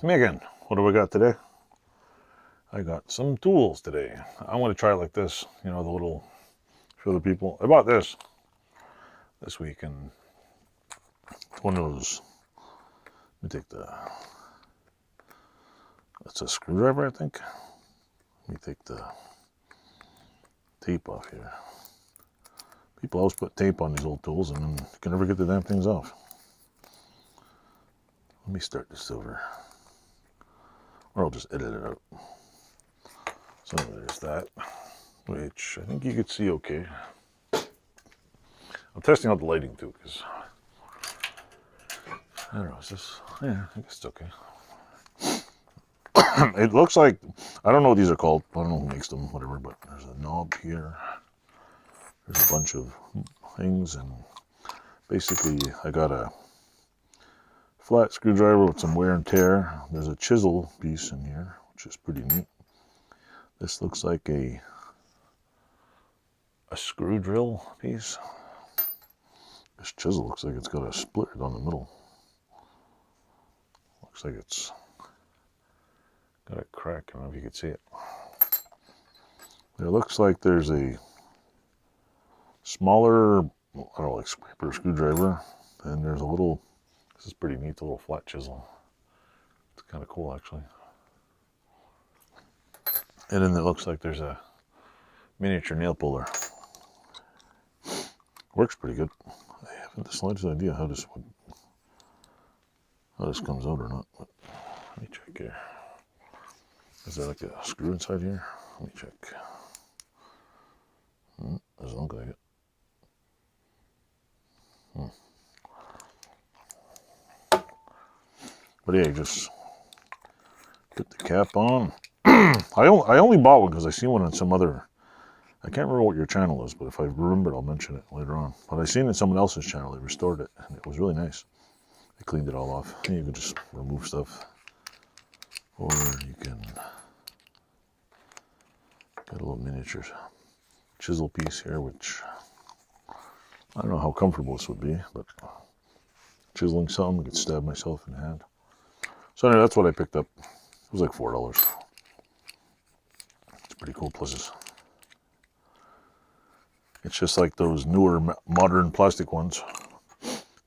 Megan, what do we got today? I got some tools today. I want to try it like this, you know, the little, for other people. I bought this week, and it's one of those. Let me take it's a screwdriver, I think. Let me take the tape off here. People always put tape on these old tools, and then you can never get the damn things off. Let me start this over. Or I'll just edit it out. So there's that, which I think you could see okay. I'm testing out the lighting too, because I don't know, is this, yeah, I guess it's okay. It looks like, I don't know what these are called. I don't know who makes them, whatever, but there's a knob here. There's a bunch of things, and basically I got a flat screwdriver with some wear and tear. There's a chisel piece in here, which is pretty neat. This looks like a screw drill piece. This chisel looks like it's got a split down the middle. Looks like it's got a crack. I don't know if you can see it. It looks like there's a smaller, I don't know, like scraper screwdriver, and there's a little, this is pretty neat, a little flat chisel. It's kind of cool, actually. And then it looks like there's a miniature nail puller. Works pretty good. I haven't the slightest idea how this comes out or not. But let me check here. Is there like a screw inside here? Let me check. Doesn't look like it. But yeah, just put the cap on. I only bought one because I seen one on some other, I can't remember what your channel is, but if I remember it, I'll mention it later on. But I seen it in someone else's channel. They restored it, and it was really nice. They cleaned it all off. And you can just remove stuff, or you can get a little miniature chisel piece here, which I don't know how comfortable this would be, but chiseling something, I could stab myself in the hand. So anyway, that's what I picked up. It was like $4. It's pretty cool. Plus, it's just like those newer modern plastic ones.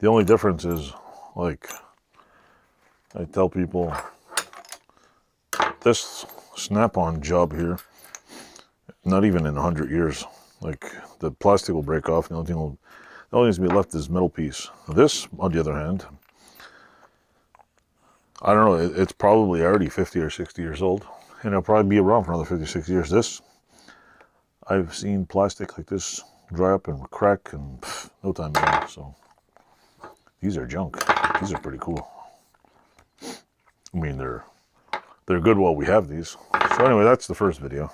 The only difference is, like, I tell people, this snap-on job here, not even in 100 years, like, the plastic will break off, and the only needs to be left is metal piece. This, on the other hand, I don't know, it's probably already 50 or 60 years old, and it'll probably be around for another 50, 60 years. This, I've seen plastic like this dry up and crack in no time at all, so these are junk. These are pretty cool. I mean, they're good while we have these. So anyway, that's the first video.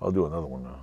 I'll do another one now.